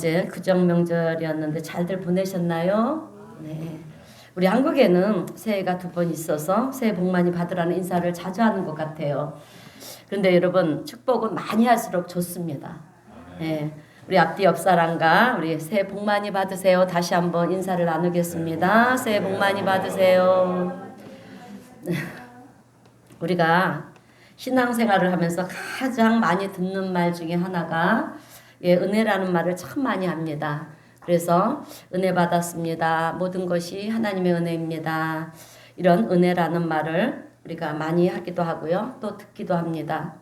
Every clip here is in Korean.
어제 구정 명절이었는데 잘들 보내셨나요? 네. 우리 한국에는 새해가 2번 있어서 새해 복 많이 받으라는 인사를 자주 하는 것 같아요. 그런데 여러분 축복은 많이 할수록 좋습니다. 네. 우리 앞뒤 옆 사람과 우리 새해 복 많이 받으세요. 다시 한번 인사를 나누겠습니다. 새해 복 많이 받으세요. 우리가 신앙생활을 하면서 가장 많이 듣는 말 중에 하나가 은혜라는 말을 참 많이 합니다. 그래서 은혜 받았습니다. 모든 것이 하나님의 은혜입니다. 이런 은혜라는 말을 우리가 많이 하기도 하고요. 또 듣기도 합니다.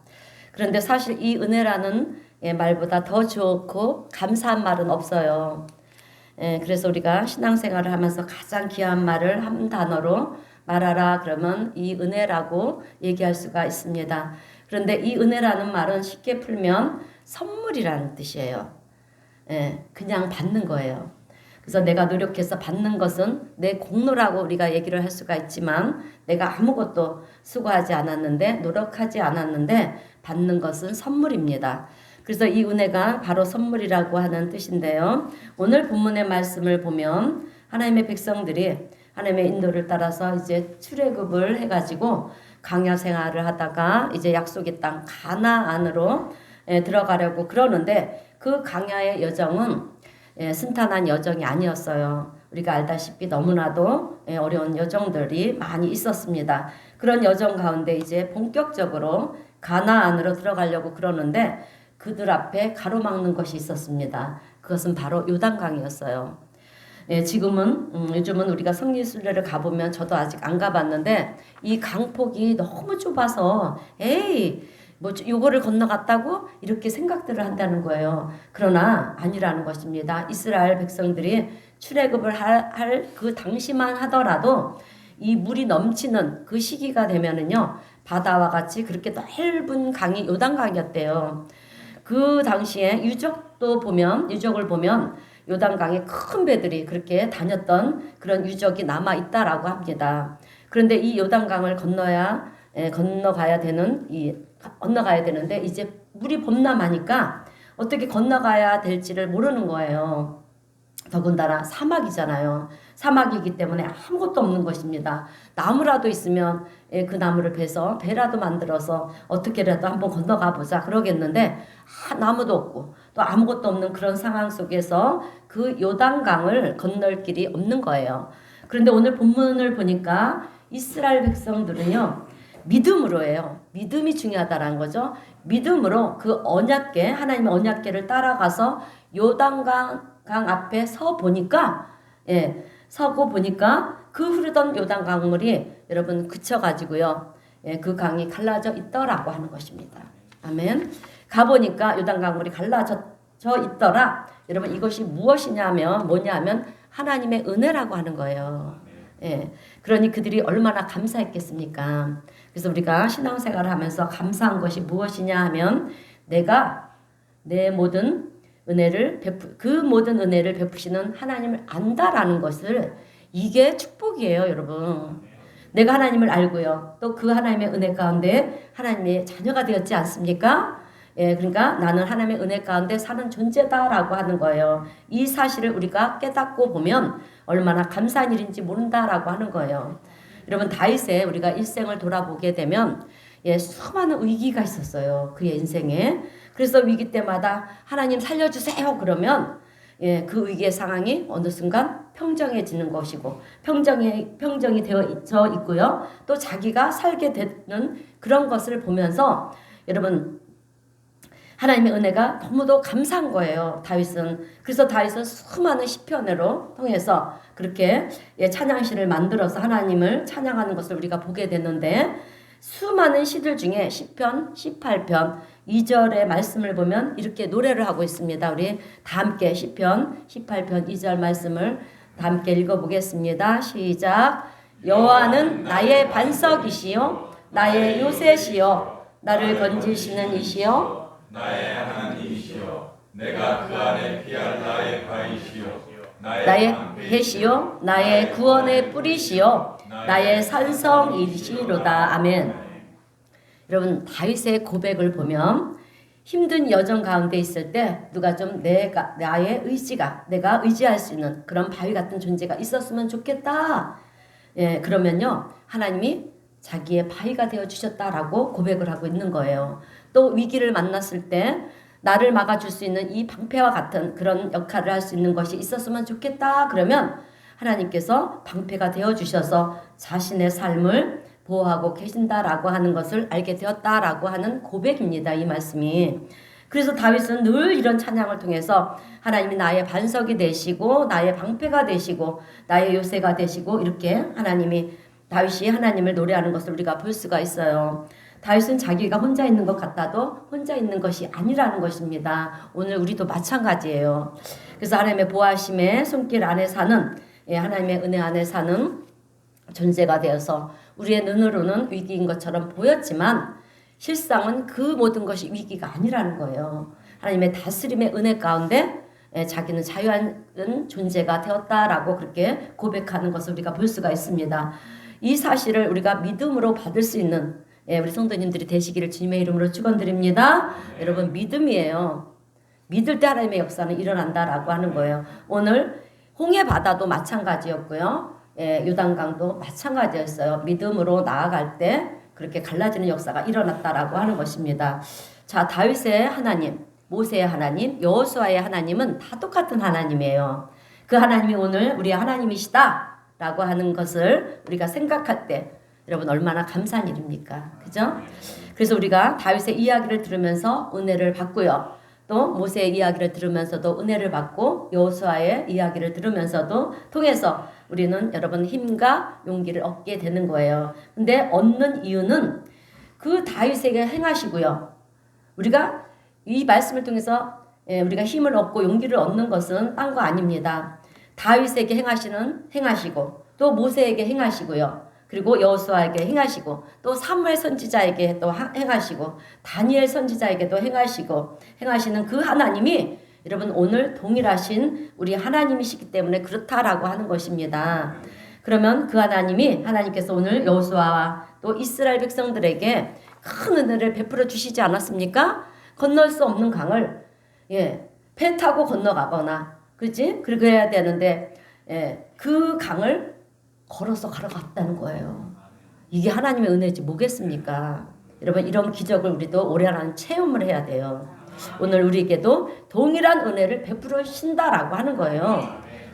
그런데 사실 이 은혜라는 말보다 더 좋고 감사한 말은 없어요. 그래서 우리가 신앙생활을 하면서 가장 귀한 말을 한 단어로 말하라 그러면 이 은혜라고 얘기할 수가 있습니다. 그런데 이 은혜라는 말은 쉽게 풀면 선물이라는 뜻이에요. 그냥 받는 거예요. 그래서 내가 노력해서 받는 것은 내 공로라고 우리가 얘기를 할 수가 있지만 내가 아무것도 수고하지 않았는데 노력하지 않았는데 받는 것은 선물입니다. 그래서 이 은혜가 바로 선물이라고 하는 뜻인데요. 오늘 본문의 말씀을 보면 하나님의 백성들이 하나님의 인도를 따라서 이제 출애굽을 해가지고 광야 생활을 하다가 이제 약속의 땅 가나안으로 들어가려고 그러는데 그 광야의 여정은 순탄한 여정이 아니었어요. 우리가 알다시피 너무나도 어려운 여정들이 많이 있었습니다. 그런 여정 가운데 이제 본격적으로 가나안으로 들어가려고 그러는데 그들 앞에 가로막는 것이 있었습니다. 그것은 바로 요단강이었어요. 요즘은 우리가 성리순례를 가보면 저도 아직 안 가봤는데 이 강폭이 너무 좁아서 뭐 요거를 건너갔다고 이렇게 생각들을 한다는 거예요. 그러나 아니라는 것입니다. 이스라엘 백성들이 출애굽을 할 그 당시만 하더라도 이 물이 넘치는 그 시기가 되면은요 바다와 같이 그렇게 넓은 강이 요단강이었대요. 그 당시에 유적을 보면 요단강에 큰 배들이 그렇게 다녔던 그런 유적이 남아 있다라고 합니다. 그런데 이 요단강을 건너가야 되는데 이제 물이 범람하니까 어떻게 건너가야 될지를 모르는 거예요. 더군다나 사막이잖아요. 사막이기 때문에 아무것도 없는 것입니다. 나무라도 있으면 그 나무를 베서 배라도 만들어서 어떻게라도 한번 건너가 보자 그러겠는데 나무도 없고 또 아무것도 없는 그런 상황 속에서 그 요단강을 건널 길이 없는 거예요. 그런데 오늘 본문을 보니까 이스라엘 백성들은요 믿음으로 해요. 믿음이 중요하다라는 거죠. 믿음으로 그 언약궤 하나님의 언약궤를 따라가서 요단강 앞에 서고 보니까 그 흐르던 요단 강물이 여러분 그쳐가지고요. 그 강이 갈라져 있더라고 하는 것입니다. 아멘. 가보니까 요단 강물이 갈라져 있더라. 여러분 이것이 뭐냐면 하나님의 은혜라고 하는 거예요. 그러니 그들이 얼마나 감사했겠습니까? 그래서 우리가 신앙생활을 하면서 감사한 것이 무엇이냐 하면 내가 내 모든 모든 은혜를 베푸시는 하나님을 안다라는 것을 이게 축복이에요, 여러분. 내가 하나님을 알고요. 또 그 하나님의 은혜 가운데 하나님의 자녀가 되었지 않습니까? 그러니까 나는 하나님의 은혜 가운데 사는 존재다라고 하는 거예요. 이 사실을 우리가 깨닫고 보면 얼마나 감사한 일인지 모른다라고 하는 거예요. 여러분 다윗의 우리가 일생을 돌아보게 되면 수많은 위기가 있었어요. 그의 인생에. 그래서 위기 때마다 하나님 살려주세요 그러면 그 위기의 상황이 어느 순간 평정해지는 것이고 평정이 되어져 있고요. 또 자기가 살게 되는 그런 것을 보면서 여러분 하나님의 은혜가 너무도 감사한 거예요. 그래서 다윗은 수많은 시편으로 통해서 그렇게 찬양시를 만들어서 하나님을 찬양하는 것을 우리가 보게 됐는데 수많은 시들 중에 시편 18편 2절의 말씀을 보면 이렇게 노래를 하고 있습니다. 우리 다 함께 시편 18편 2절 말씀을 다 함께 읽어보겠습니다. 시작. 여호와는 나의 반석이시요 나의 요새시요 나를 건지시는 이시요 나의 하나님이시요 내가 그 안에 피할 나의 바위시요 나의 배시요 나의 구원의 뿌리시요 나의 산성이시로다. 아멘. 여러분 다윗의 고백을 보면 힘든 여정 가운데 있을 때 누가 좀 나의 의지가 내가 의지할 수 있는 그런 바위 같은 존재가 있었으면 좋겠다. 예, 그러면요 하나님이 자기의 바위가 되어 주셨다라고 고백을 하고 있는 거예요. 또 위기를 만났을 때 나를 막아줄 수 있는 이 방패와 같은 그런 역할을 할 수 있는 것이 있었으면 좋겠다. 그러면 하나님께서 방패가 되어 주셔서 자신의 삶을 보호하고 계신다라고 하는 것을 알게 되었다라고 하는 고백입니다. 이 말씀이. 그래서 다윗은 늘 이런 찬양을 통해서 하나님이 나의 반석이 되시고 나의 방패가 되시고 나의 요새가 되시고 이렇게 다윗이 하나님을 노래하는 것을 우리가 볼 수가 있어요. 다윗은 자기가 혼자 있는 것 같아도 혼자 있는 것이 아니라는 것입니다. 오늘 우리도 마찬가지예요. 그래서 하나님의 보호하심의 손길 안에 사는 하나님의 은혜 안에 사는 존재가 되어서 우리의 눈으로는 위기인 것처럼 보였지만 실상은 그 모든 것이 위기가 아니라는 거예요. 하나님의 다스림의 은혜 가운데 자기는 자유한 존재가 되었다라고 그렇게 고백하는 것을 우리가 볼 수가 있습니다. 이 사실을 우리가 믿음으로 받을 수 있는 우리 성도님들이 되시기를 주님의 이름으로 축원드립니다. 여러분 믿음이에요. 믿을 때 하나님의 역사는 일어난다라고 하는 거예요. 오늘 홍해 바다도 마찬가지였고요. 요단강도 마찬가지였어요. 믿음으로 나아갈 때 그렇게 갈라지는 역사가 일어났다라고 하는 것입니다. 자, 다윗의 하나님, 모세의 하나님, 여호수아의 하나님은 다 똑같은 하나님이에요. 그 하나님이 오늘 우리의 하나님이시다라고 하는 것을 우리가 생각할 때 여러분 얼마나 감사한 일입니까? 그죠? 그래서 우리가 다윗의 이야기를 들으면서 은혜를 받고요. 또 모세의 이야기를 들으면서도 은혜를 받고 여호수아의 이야기를 들으면서도 통해서 우리는 여러분 힘과 용기를 얻게 되는 거예요. 근데 얻는 이유는 그 다윗에게 행하시고요. 우리가 이 말씀을 통해서 우리가 힘을 얻고 용기를 얻는 것은 딴 거 아닙니다. 다윗에게 행하시고 또 모세에게 행하시고요. 그리고 여호수아에게 행하시고 또 사무엘 선지자에게 또 행하시고 다니엘 선지자에게도 행하시는 그 하나님이 여러분 오늘 동일하신 우리 하나님이시기 때문에 그렇다라고 하는 것입니다. 그러면 그 하나님께서 오늘 여호수아와 또 이스라엘 백성들에게 큰 은혜를 베풀어 주시지 않았습니까? 건널 수 없는 강을 배 타고 건너가거나 그렇지? 그래야 되는데 그 강을 걸어서 가러갔다는 거예요. 이게 하나님의 은혜지 뭐겠습니까? 여러분 이런 기적을 우리도 올해 안에 체험을 해야 돼요. 오늘 우리에게도 동일한 은혜를 베풀어 주신다라고 하는 거예요.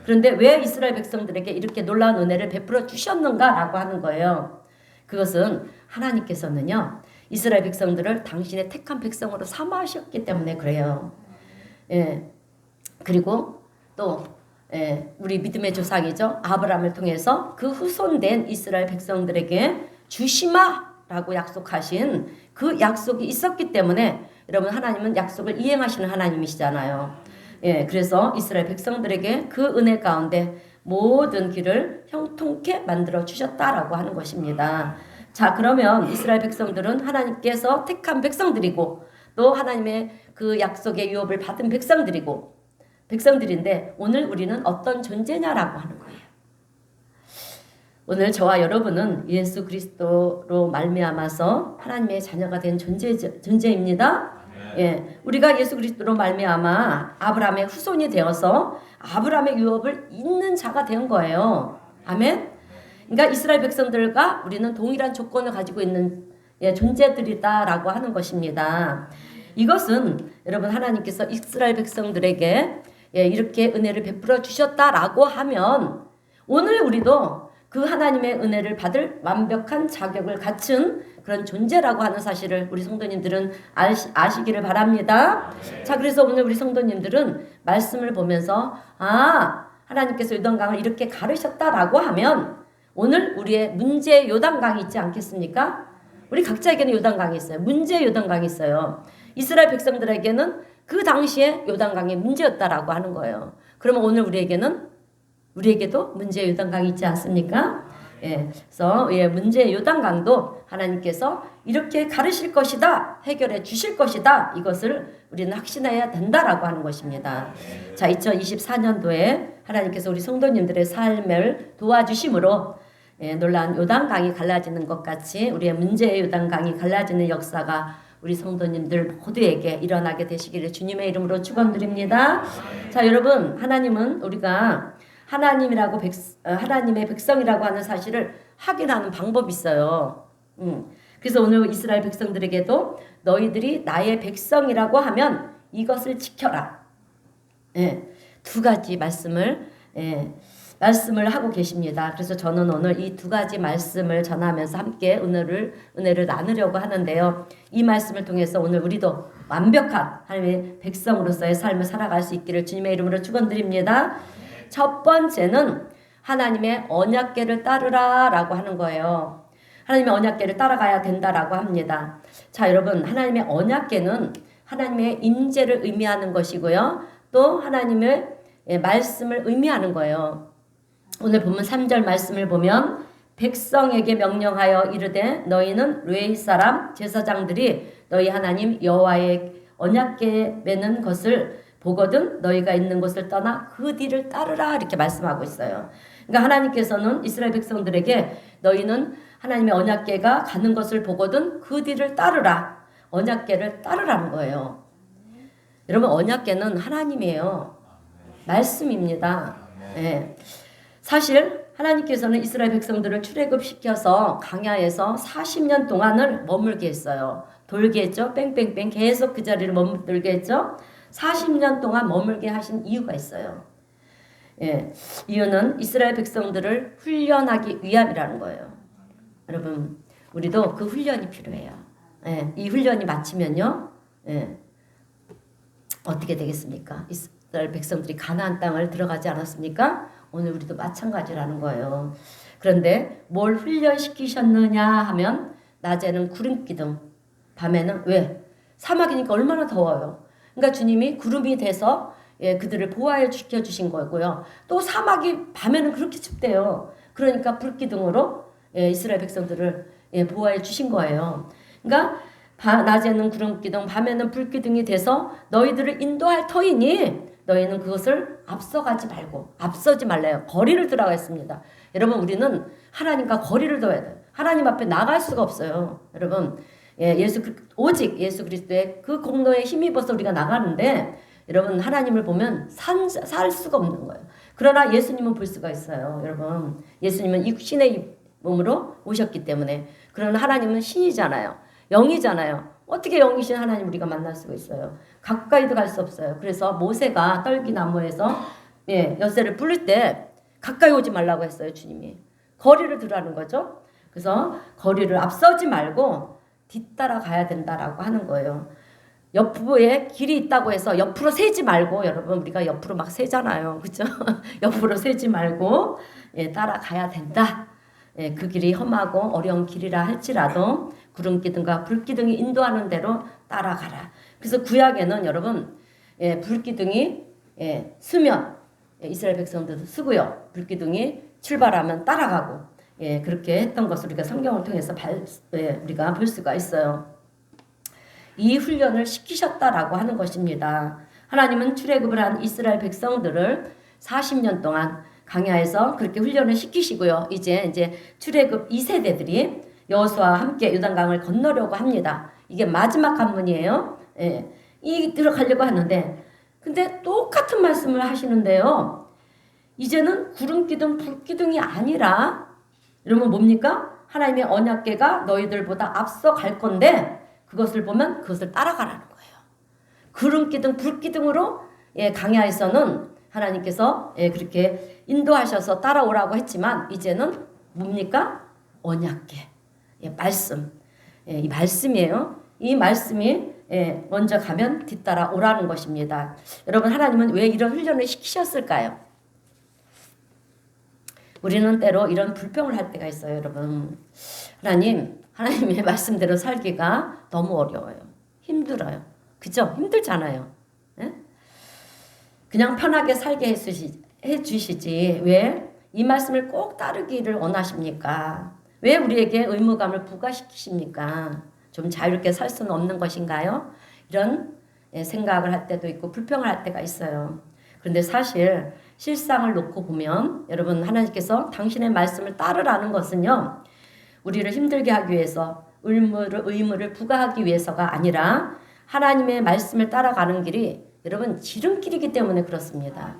그런데 왜 이스라엘 백성들에게 이렇게 놀라운 은혜를 베풀어 주셨는가라고 하는 거예요. 그것은 하나님께서는요. 이스라엘 백성들을 당신의 택한 백성으로 삼으셨기 때문에 그래요. 그리고 또 우리 믿음의 조상이죠. 아브라함을 통해서 그 후손된 이스라엘 백성들에게 주시마라고 약속하신 그 약속이 있었기 때문에 여러분 하나님은 약속을 이행하시는 하나님이시잖아요. 그래서 이스라엘 백성들에게 그 은혜 가운데 모든 길을 형통케 만들어 주셨다라고 하는 것입니다. 자, 그러면 이스라엘 백성들은 하나님께서 택한 백성들이고 또 하나님의 그 약속의 유업을 받은 백성들인데 오늘 우리는 어떤 존재냐라고 하는 거예요. 오늘 저와 여러분은 예수 그리스도로 말미암아서 하나님의 자녀가 된 존재입니다. 우리가 예수 그리스도로 말미암아 아브라함의 후손이 되어서 아브라함의 유업을 잇는 자가 된 거예요. 아멘. 그러니까 이스라엘 백성들과 우리는 동일한 조건을 가지고 있는 존재들이다라고 하는 것입니다. 이것은 여러분 하나님께서 이스라엘 백성들에게 이렇게 은혜를 베풀어 주셨다라고 하면 오늘 우리도 그 하나님의 은혜를 받을 완벽한 자격을 갖춘 그런 존재라고 하는 사실을 우리 성도님들은 아시기를 바랍니다. 자, 그래서 오늘 우리 성도님들은 말씀을 보면서 하나님께서 요단강을 이렇게 가르셨다라고 하면 오늘 우리의 문제의 요단강이 있지 않겠습니까? 우리 각자에게는 요단강이 있어요. 문제의 요단강이 있어요. 이스라엘 백성들에게는 그 당시에 요단강이 문제였다라고 하는 거예요. 그러면 오늘 우리에게도 문제의 요단강이 있지 않습니까? 그래서 문제의 요단강도 하나님께서 이렇게 가르실 것이다, 해결해 주실 것이다, 이것을 우리는 확신해야 된다라고 하는 것입니다. 자, 2024년도에 하나님께서 우리 성도님들의 삶을 도와주심으로 놀라운 요단강이 갈라지는 것 같이 우리의 문제의 요단강이 갈라지는 역사가 우리 성도님들 모두에게 일어나게 되시기를 주님의 이름으로 축원드립니다. 자, 여러분, 하나님은 우리가 하나님의 백성이라고 하는 사실을 확인하는 방법이 있어요. 그래서 오늘 이스라엘 백성들에게도 너희들이 나의 백성이라고 하면 이것을 지켜라. 예, 두 가지 말씀을 하고 계십니다. 그래서 저는 오늘 이 두 가지 말씀을 전하면서 함께 은혜를 나누려고 하는데요. 이 말씀을 통해서 오늘 우리도 완벽한 하나님의 백성으로서의 삶을 살아갈 수 있기를 주님의 이름으로 축원드립니다. 첫 번째는 하나님의 언약궤를 따르라라고 하는 거예요. 하나님의 언약궤를 따라가야 된다라고 합니다. 자, 여러분, 하나님의 언약궤는 하나님의 임재를 의미하는 것이고요. 또 하나님의 말씀을 의미하는 거예요. 오늘 본문 3절 말씀을 보면 백성에게 명령하여 이르되 너희는 레위 사람 제사장들이 너희 하나님 여호와의 언약궤 매는 것을 보거든 너희가 있는 곳을 떠나 그 뒤를 따르라 이렇게 말씀하고 있어요. 그러니까 하나님께서는 이스라엘 백성들에게 너희는 하나님의 언약궤가 가는 것을 보거든 그 뒤를 따르라. 언약궤를 따르라는 거예요. 여러분, 언약궤는 하나님이에요. 말씀입니다. 네. 사실 하나님께서는 이스라엘 백성들을 출애굽시켜서 광야에서 40년 동안을 머물게 했어요. 돌게 했죠. 뺑뺑뺑 계속 그 자리를 머물게 했죠. 40년 동안 머물게 하신 이유가 있어요. 예, 이유는 이스라엘 백성들을 훈련하기 위함이라는 거예요. 여러분, 우리도 그 훈련이 필요해요. 예, 이 훈련이 마치면요, 어떻게 되겠습니까? 이스라엘 백성들이 가나안 땅을 들어가지 않았습니까? 오늘 우리도 마찬가지라는 거예요. 그런데 뭘 훈련시키셨느냐 하면 낮에는 구름 기둥, 밤에는 왜? 사막이니까 얼마나 더워요. 그러니까 주님이 구름이 돼서 그들을 보호해 주신 거고요. 또 사막이 밤에는 그렇게 춥대요. 그러니까 불기둥으로 이스라엘 백성들을 보호해 주신 거예요. 그러니까 낮에는 구름기둥, 밤에는 불기둥이 돼서 너희들을 인도할 터이니 너희는 그것을 앞서지 말래요. 거리를 두라고 했습니다. 여러분, 우리는 하나님과 거리를 둬야 돼요. 하나님 앞에 나갈 수가 없어요. 여러분, 오직 예수 그리스도의 그 공로에 힘입어서 우리가 나가는데, 여러분, 하나님을 보면 살 수가 없는 거예요. 그러나 예수님은 볼 수가 있어요. 여러분, 예수님은 이 신의 몸으로 오셨기 때문에. 그러나 하나님은 신이잖아요. 영이잖아요. 어떻게 영이신 하나님 우리가 만날 수가 있어요? 가까이도 갈 수 없어요. 그래서 모세가 떨기나무에서 엿새를 부를 때 가까이 오지 말라고 했어요. 주님이. 거리를 두라는 거죠. 그래서 거리를 앞서지 말고 뒤따라 가야 된다라고 하는 거예요. 옆에 길이 있다고 해서 옆으로 세지 말고, 여러분, 우리가 옆으로 막 세잖아요. 그렇죠? 옆으로 세지 말고 따라가야 된다. 그 길이 험하고 어려운 길이라 할지라도 구름기둥과 불기둥이 인도하는 대로 따라가라. 그래서 구약에는 여러분, 불기둥이 쓰면 이스라엘 백성들도 쓰고요. 불기둥이 출발하면 따라가고, 그렇게 했던 것을 우리가 성경을 통해서 우리가 볼 수가 있어요. 이 훈련을 시키셨다라고 하는 것입니다. 하나님은 출애굽을 한 이스라엘 백성들을 40년 동안 광야에서 그렇게 훈련을 시키시고요. 이제 출애굽 2세대들이 여호수아와 함께 요단강을 건너려고 합니다. 이게 마지막 관문이에요. 이 들어가려고 하는데, 근데 똑같은 말씀을 하시는데요. 이제는 구름기둥, 불기둥이 아니라, 여러분 뭡니까? 하나님의 언약궤가 너희들보다 앞서 갈 건데, 그것을 보면 그것을 따라가라는 거예요. 구름기둥, 불기둥으로 광야에서는 하나님께서 그렇게 인도하셔서 따라오라고 했지만, 이제는 뭡니까? 언약궤, 말씀, 이 말씀이에요. 이 말씀이 먼저 가면 뒤따라 오라는 것입니다. 여러분, 하나님은 왜 이런 훈련을 시키셨을까요? 우리는 때로 이런 불평을 할 때가 있어요. 여러분, 하나님의 말씀대로 살기가 너무 어려워요. 힘들어요. 그죠? 힘들잖아요. 네? 그냥 편하게 살게 해주시지 왜 이 말씀을 꼭 따르기를 원하십니까? 왜 우리에게 의무감을 부과시키십니까? 좀 자유롭게 살 수는 없는 것인가요? 이런 생각을 할 때도 있고 불평을 할 때가 있어요. 그런데 사실 실상을 놓고 보면, 여러분, 하나님께서 당신의 말씀을 따르라는 것은요, 우리를 힘들게 하기 위해서, 의무를 부과하기 위해서가 아니라 하나님의 말씀을 따라가는 길이 여러분 지름길이기 때문에 그렇습니다.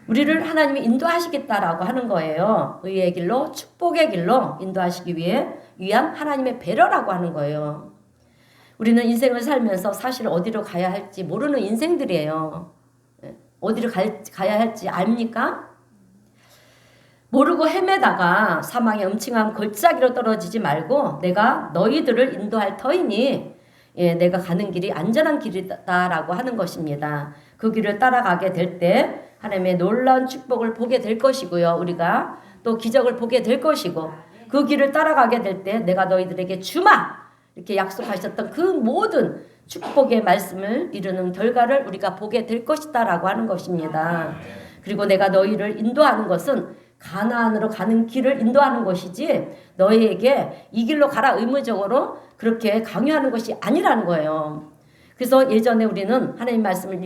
우리를 하나님이 인도하시겠다라고 하는 거예요. 의의 길로 축복의 길로 인도하시기 위한 하나님의 배려라고 하는 거예요. 우리는 인생을 살면서 사실 어디로 가야 할지 모르는 인생들이에요. 어디로 가야 할지 압니까? 모르고 헤매다가 사망의 음침한 골짜기로 떨어지지 말고 내가 너희들을 인도할 터이니 내가 가는 길이 안전한 길이다라고 하는 것입니다. 그 길을 따라가게 될 때 하나님의 놀라운 축복을 보게 될 것이고요. 우리가 또 기적을 보게 될 것이고 그 길을 따라가게 될 때 내가 너희들에게 주마 이렇게 약속하셨던 그 모든 축복의 말씀을 이루는 결과를 우리가 보게 될 것이다라고 하는 것입니다. 그리고 내가 너희를 인도하는 것은 가나안으로 가는 길을 인도하는 것이지 너희에게 이 길로 가라 의무적으로 그렇게 강요하는 것이 아니라는 거예요. 그래서 예전에 우리는 하나님 말씀을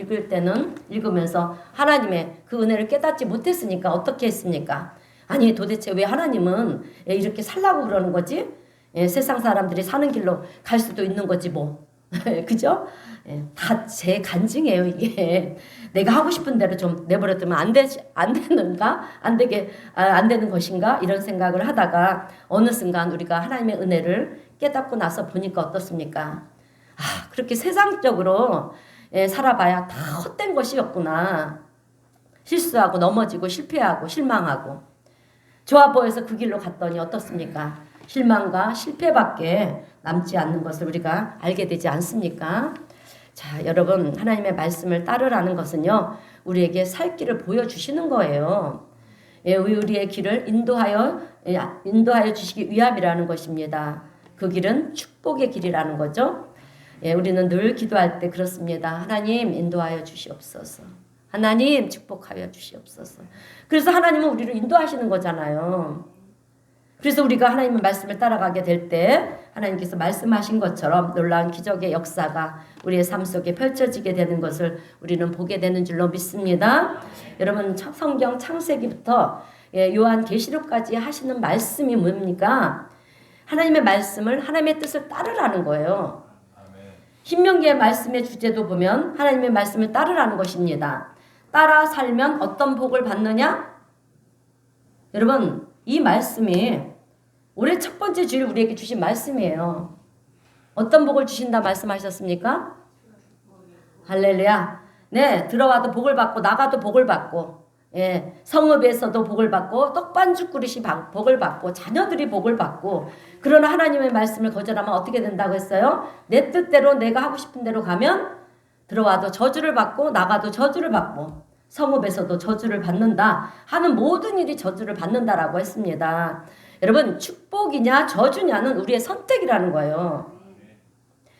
읽으면서 하나님의 그 은혜를 깨닫지 못했으니까 어떻게 했습니까? 아니 도대체 왜 하나님은 이렇게 살라고 그러는 거지? 세상 사람들이 사는 길로 갈 수도 있는 거지 뭐. 그죠? 다 제 간증이에요 이게. 내가 하고 싶은 대로 좀 내버려두면 안 되는가? 안 되는 것인가? 이런 생각을 하다가 어느 순간 우리가 하나님의 은혜를 깨닫고 나서 보니까 어떻습니까? 그렇게 세상적으로 살아봐야 다 헛된 것이었구나. 실수하고 넘어지고 실패하고 실망하고 좋아 보여서 그 길로 갔더니 어떻습니까? 실망과 실패밖에 남지 않는 것을 우리가 알게 되지 않습니까? 자, 여러분 하나님의 말씀을 따르라는 것은요. 우리에게 살 길을 보여주시는 거예요. 우리의 길을 인도하여 주시기 위함이라는 것입니다. 그 길은 축복의 길이라는 거죠. 우리는 늘 기도할 때 그렇습니다. 하나님 인도하여 주시옵소서. 하나님 축복하여 주시옵소서. 그래서 하나님은 우리를 인도하시는 거잖아요. 그래서 우리가 하나님의 말씀을 따라가게 될 때 하나님께서 말씀하신 것처럼 놀라운 기적의 역사가 우리의 삶 속에 펼쳐지게 되는 것을 우리는 보게 되는 줄로 믿습니다. 여러분 성경 창세기부터 요한계시록까지 하시는 말씀이 뭡니까? 하나님의 말씀을 하나님의 뜻을 따르라는 거예요. 신명기의 말씀의 주제도 보면 하나님의 말씀을 따르라는 것입니다. 따라 살면 어떤 복을 받느냐? 여러분 이 말씀이 올해 첫 번째 주일 우리에게 주신 말씀이에요. 어떤 복을 주신다 말씀하셨습니까? 할렐루야. 네, 들어와도 복을 받고 나가도 복을 받고 성읍에서도 복을 받고 떡반죽 그릇이 복을 받고 자녀들이 복을 받고 그러나 하나님의 말씀을 거절하면 어떻게 된다고 했어요? 내 뜻대로 내가 하고 싶은 대로 가면 들어와도 저주를 받고 나가도 저주를 받고 성읍에서도 저주를 받는다 하는 모든 일이 저주를 받는다라고 했습니다. 여러분 축복이냐 저주냐는 우리의 선택이라는 거예요.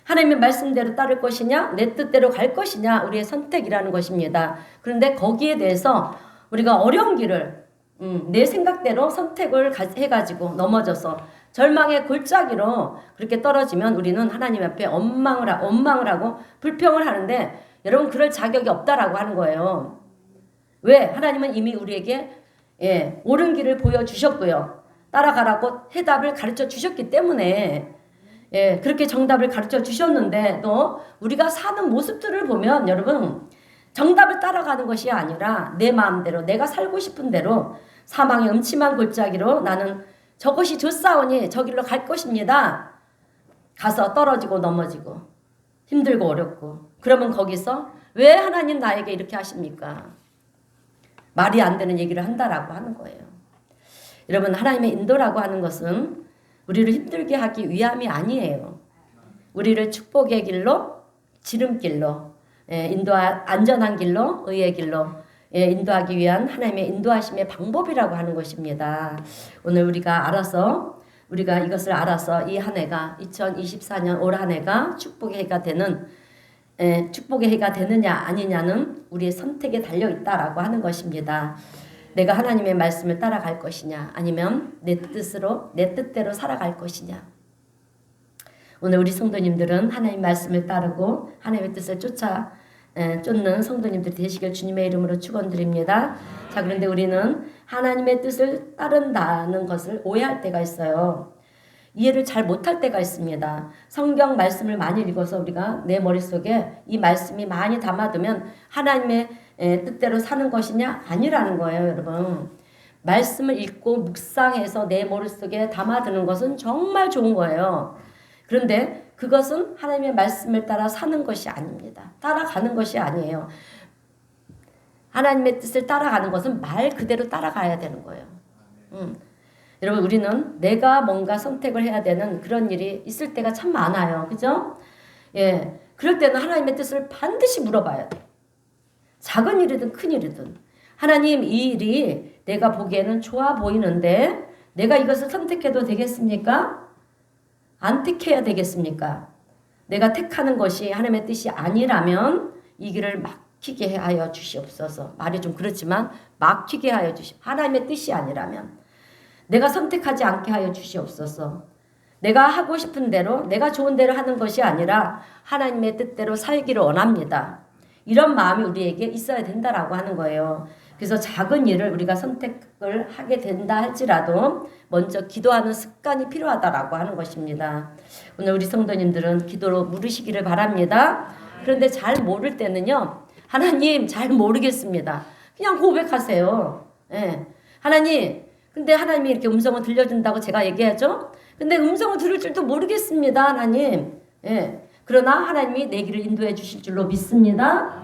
하나님의 말씀대로 따를 것이냐 내 뜻대로 갈 것이냐 우리의 선택이라는 것입니다. 그런데 거기에 대해서 우리가 어려운 길을 내 생각대로 선택을 해가지고 넘어져서 절망의 골짜기로 그렇게 떨어지면 우리는 하나님 앞에 원망을 하고 불평을 하는데 여러분 그럴 자격이 없다라고 하는 거예요. 왜? 하나님은 이미 우리에게 옳은 길을 보여주셨고요. 따라가라고 해답을 가르쳐 주셨기 때문에 그렇게 정답을 가르쳐 주셨는데 또 우리가 사는 모습들을 보면 여러분 정답을 따라가는 것이 아니라 내 마음대로 내가 살고 싶은 대로 사망의 음침한 골짜기로 나는 저것이 좋사오니 저 길로 갈 것입니다. 가서 떨어지고 넘어지고 힘들고 어렵고 그러면 거기서 왜 하나님 나에게 이렇게 하십니까? 말이 안 되는 얘기를 한다라고 하는 거예요. 여러분 하나님의 인도라고 하는 것은 우리를 힘들게 하기 위함이 아니에요. 우리를 축복의 길로 지름길로 안전한 길로 의의 길로 인도하기 위한 하나님의 인도하심의 방법이라고 하는 것입니다. 오늘 우리가 이것을 알아서 이 한 해가 2024년 올 한 해가 축복의 해가 되느냐 아니냐는 우리의 선택에 달려 있다라고 하는 것입니다. 내가 하나님의 말씀을 따라갈 것이냐 아니면 내 뜻대로 살아갈 것이냐. 오늘 우리 성도님들은 하나님 말씀을 따르고 하나님의 뜻을 쫓는 성도님들 되시길 주님의 이름으로 축원드립니다. 자, 그런데 우리는 하나님의 뜻을 따른다는 것을 오해할 때가 있어요. 이해를 잘 못할 때가 있습니다. 성경 말씀을 많이 읽어서 우리가 내 머릿속에 이 말씀이 많이 담아두면 하나님의 뜻대로 사는 것이냐? 아니라는 거예요, 여러분. 말씀을 읽고 묵상해서 내 머릿속에 담아두는 것은 정말 좋은 거예요. 그런데 그것은 하나님의 말씀을 따라 사는 것이 아닙니다. 따라가는 것이 아니에요. 하나님의 뜻을 따라가는 것은 말 그대로 따라가야 되는 거예요. 여러분, 우리는 내가 뭔가 선택을 해야 되는 그런 일이 있을 때가 참 많아요. 그죠? 예. 그럴 때는 하나님의 뜻을 반드시 물어봐야 돼. 작은 일이든 큰 일이든. 하나님, 이 일이 내가 보기에는 좋아 보이는데 내가 이것을 선택해도 되겠습니까? 안 택해야 되겠습니까? 내가 택하는 것이 하나님의 뜻이 아니라면 이 길을 막히게 하여 주시옵소서. 말이 좀 그렇지만 막히게 하여 주시옵소서. 하나님의 뜻이 아니라면 내가 선택하지 않게 하여 주시옵소서. 내가 하고 싶은 대로, 내가 좋은 대로 하는 것이 아니라 하나님의 뜻대로 살기를 원합니다. 이런 마음이 우리에게 있어야 된다라고 하는 거예요. 그래서 작은 일을 우리가 선택을 하게 된다 할지라도 먼저 기도하는 습관이 필요하다라고 하는 것입니다. 오늘 우리 성도님들은 기도로 물으시기를 바랍니다. 그런데 잘 모를 때는요, 하나님 잘 모르겠습니다. 그냥 고백하세요. 예. 하나님, 근데 하나님이 이렇게 음성을 들려준다고 제가 얘기하죠. 근데 음성을 들을 줄도 모르겠습니다, 하나님. 예. 그러나 하나님이 내 길을 인도해 주실 줄로 믿습니다.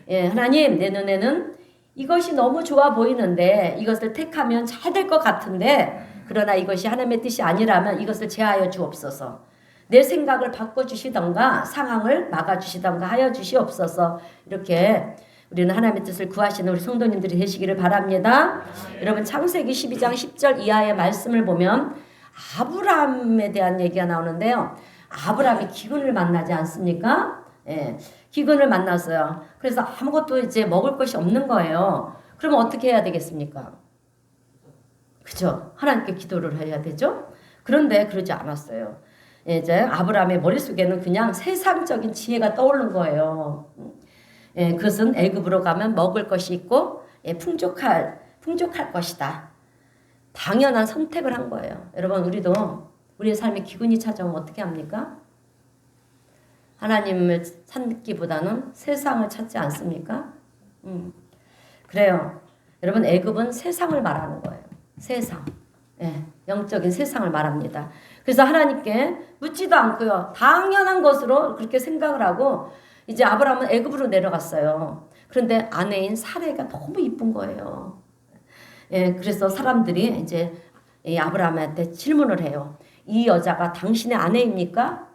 예, 하나님, 내 눈에는 이것이 너무 좋아 보이는데 이것을 택하면 잘 될 것 같은데 그러나 이것이 하나님의 뜻이 아니라면 이것을 제하여 주옵소서. 내 생각을 바꿔주시던가 상황을 막아주시던가 하여 주시옵소서. 이렇게 우리는 하나님의 뜻을 구하시는 우리 성도님들이 되시기를 바랍니다. 여러분, 창세기 12장 10절 이하의 말씀을 보면 아브라함에 대한 얘기가 나오는데요. 아브라함이 기근을 만나지 않습니까? 예, 기근을 만났어요. 그래서 아무것도 이제 먹을 것이 없는 거예요. 그러면 어떻게 해야 되겠습니까? 그죠? 하나님께 기도를 해야 되죠? 그런데 그러지 않았어요. 이제 아브라함의 머릿속에는 그냥 세상적인 지혜가 떠오른 거예요. 예, 그것은 애굽으로 가면 먹을 것이 있고 풍족할 것이다. 당연한 선택을 한 거예요. 여러분, 우리도 우리의 삶에 기근이 찾아오면 어떻게 합니까? 하나님을 찾기보다는 세상을 찾지 않습니까? 그래요. 여러분, 애굽은 세상을 말하는 거예요. 세상. 예, 영적인 세상을 말합니다. 그래서 하나님께 묻지도 않고요. 당연한 것으로 그렇게 생각을 하고 이제 아브라함은 애굽으로 내려갔어요. 그런데 아내인 사레가 너무 이쁜 거예요. 예, 그래서 사람들이 이제 이 아브라함한테 질문을 해요. 이 여자가 당신의 아내입니까?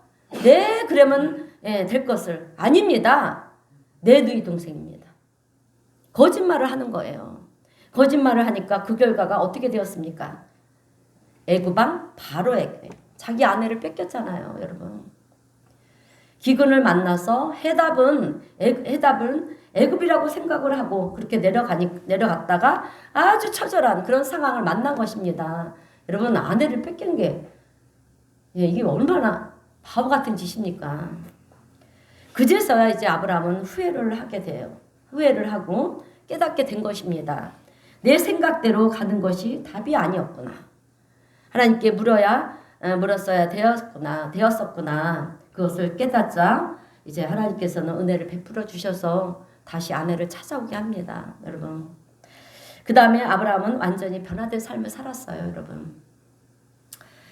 네, 그러면 될 것을. 아닙니다. 내 누이 동생입니다. 거짓말을 하는 거예요. 거짓말을 하니까 그 결과가 어떻게 되었습니까? 애굽왕 바로에게 자기 아내를 뺏겼잖아요, 여러분. 기근을 만나서 해답은 애굽이라고 생각을 하고 그렇게 내려갔다가 아주 처절한 그런 상황을 만난 것입니다. 여러분, 아내를 뺏긴 게 이게 얼마나 바보 같은 짓입니까? 그제서야 이제 아브라함은 후회를 하게 돼요. 후회를 하고 깨닫게 된 것입니다. 내 생각대로 가는 것이 답이 아니었구나. 하나님께 물었어야 되었었구나. 그것을 깨닫자 이제 하나님께서는 은혜를 베풀어 주셔서 다시 아내를 찾아오게 합니다. 여러분. 그 다음에 아브라함은 완전히 변화된 삶을 살았어요. 여러분.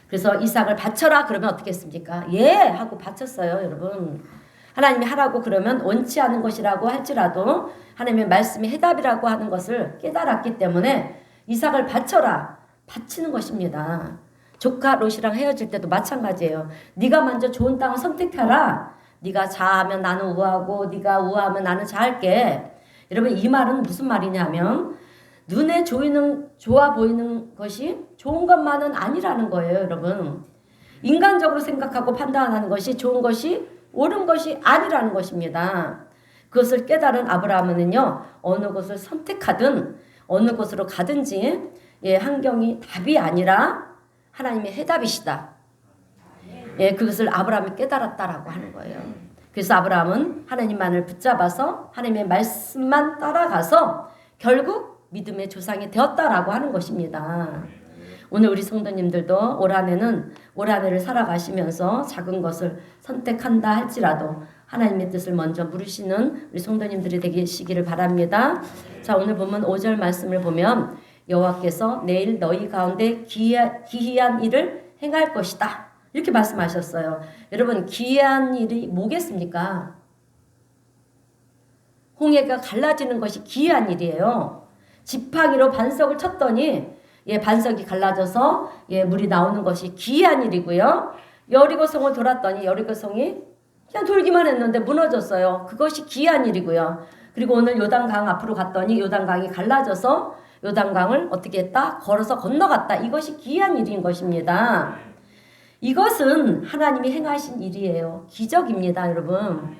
그래서 이삭을 바쳐라 그러면 어떻게 했습니까? 예 하고 바쳤어요. 여러분. 하나님이 하라고 그러면 원치 않은 것이라고 할지라도 하나님의 말씀이 해답이라고 하는 것을 깨달았기 때문에 이삭을 바쳐라. 바치는 것입니다. 조카 롯이랑 헤어질 때도 마찬가지예요. 네가 먼저 좋은 땅을 선택하라. 네가 자하면 나는 우하고 네가 우하면 나는 자할게. 여러분, 이 말은 무슨 말이냐면 눈에 좋아 보이는 것이 좋은 것만은 아니라는 거예요. 여러분. 인간적으로 생각하고 판단하는 것이 좋은 것이 옳은 것이 아니라는 것입니다. 그것을 깨달은 아브라함은요, 어느 곳을 선택하든 어느 곳으로 가든지 환경이 답이 아니라 하나님의 해답이시다. 그것을 아브라함이 깨달았다라고 하는 거예요. 그래서 아브라함은 하나님만을 붙잡아서 하나님의 말씀만 따라가서 결국 믿음의 조상이 되었다라고 하는 것입니다. 오늘 우리 성도님들도 올 한해를 살아가시면서 작은 것을 선택한다 할지라도 하나님의 뜻을 먼저 물으시는 우리 성도님들이 되시기를 바랍니다. 자, 오늘 보면 5절 말씀을 보면 여호와께서 내일 너희 가운데 기이한 일을 행할 것이다. 이렇게 말씀하셨어요. 여러분, 기이한 일이 뭐겠습니까? 홍해가 갈라지는 것이 기이한 일이에요. 지팡이로 반석을 쳤더니 반석이 갈라져서 물이 나오는 것이 기이한 일이고요. 여리고성을 돌았더니 여리고성이 그냥 돌기만 했는데 무너졌어요. 그것이 기이한 일이고요. 그리고 오늘 요단강 앞으로 갔더니 요단강이 갈라져서 요단강을 어떻게 했다? 걸어서 건너갔다. 이것이 기이한 일인 것입니다. 이것은 하나님이 행하신 일이에요. 기적입니다, 여러분.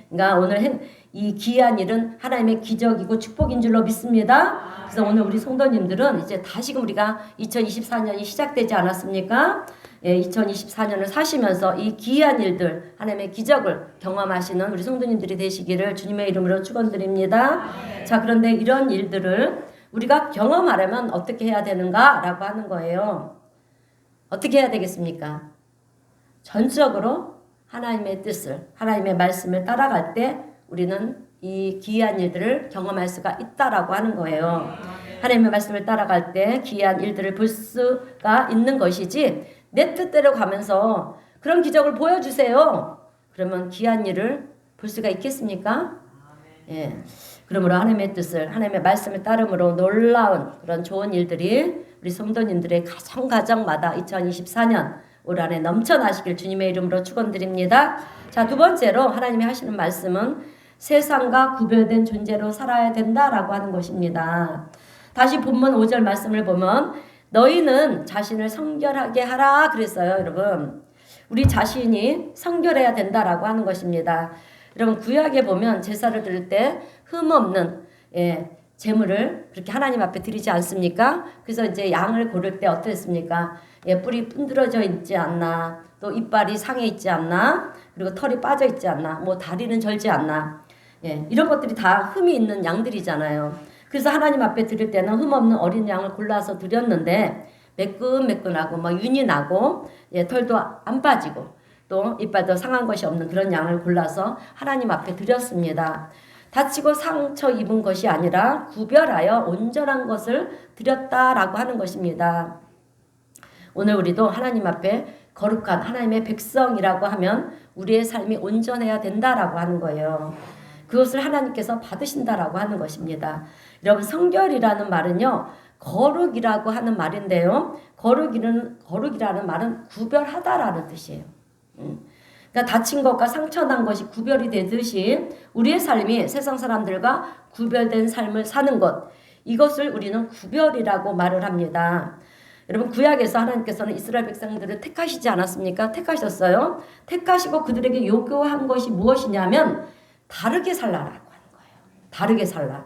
그러니까 오늘 이 기이한 일은 하나님의 기적이고 축복인 줄로 믿습니다. 그래서 오늘 우리 성도님들은 이제 다시금 우리가 2024년이 시작되지 않았습니까? 2024년을 사시면서 이 기이한 일들, 하나님의 기적을 경험하시는 우리 성도님들이 되시기를 주님의 이름으로 축원드립니다. 자, 그런데 이런 일들을 우리가 경험하려면 어떻게 해야 되는가라고 하는 거예요. 어떻게 해야 되겠습니까? 전적으로 하나님의 뜻을, 하나님의 말씀을 따라갈 때 우리는 이 기이한 일들을 경험할 수가 있다라고 하는 거예요. 하나님의 말씀을 따라갈 때 기이한 일들을 볼 수가 있는 것이지 내 뜻대로 가면서 그런 기적을 보여주세요. 그러면 기이한 일을 볼 수가 있겠습니까? 그러므로 하나님의 뜻을, 하나님의 말씀을 따름으로 놀라운 그런 좋은 일들이 우리 성도님들의 가정마다 2024년 올 한해 넘쳐나시길 주님의 이름으로 축원드립니다. 자, 두 번째로 하나님이 하시는 말씀은 세상과 구별된 존재로 살아야 된다라고 하는 것입니다. 다시 본문 5절 말씀을 보면 너희는 자신을 성결하게 하라 그랬어요, 여러분. 우리 자신이 성결해야 된다라고 하는 것입니다. 여러분, 구약에 보면 제사를 드릴 때 흠없는 제물을 그렇게 하나님 앞에 드리지 않습니까? 그래서 이제 양을 고를 때 어땠습니까? 뿔이 푼드러져 있지 않나, 또 이빨이 상해 있지 않나, 그리고 털이 빠져 있지 않나, 뭐 다리는 절지 않나, 이런 것들이 다 흠이 있는 양들이잖아요. 그래서 하나님 앞에 드릴 때는 흠 없는 어린 양을 골라서 드렸는데 매끈매끈하고 막 윤이 나고 털도 안 빠지고 또 이빨도 상한 것이 없는 그런 양을 골라서 하나님 앞에 드렸습니다. 다치고 상처 입은 것이 아니라 구별하여 온전한 것을 드렸다라고 하는 것입니다. 오늘 우리도 하나님 앞에 거룩한 하나님의 백성이라고 하면 우리의 삶이 온전해야 된다라고 하는 거예요. 그것을 하나님께서 받으신다라고 하는 것입니다. 여러분, 성결이라는 말은요, 거룩이라고 하는 말인데요. 거룩이라는 말은 구별하다라는 뜻이에요. 그러니까 다친 것과 상처 난 것이 구별이 되듯이 우리의 삶이 세상 사람들과 구별된 삶을 사는 것, 이것을 우리는 구별이라고 말을 합니다. 여러분, 구약에서 하나님께서는 이스라엘 백성들을 택하시지 않았습니까? 택하셨어요. 택하시고 그들에게 요구한 것이 무엇이냐면 다르게 살라라고 하는 거예요. 다르게 살라.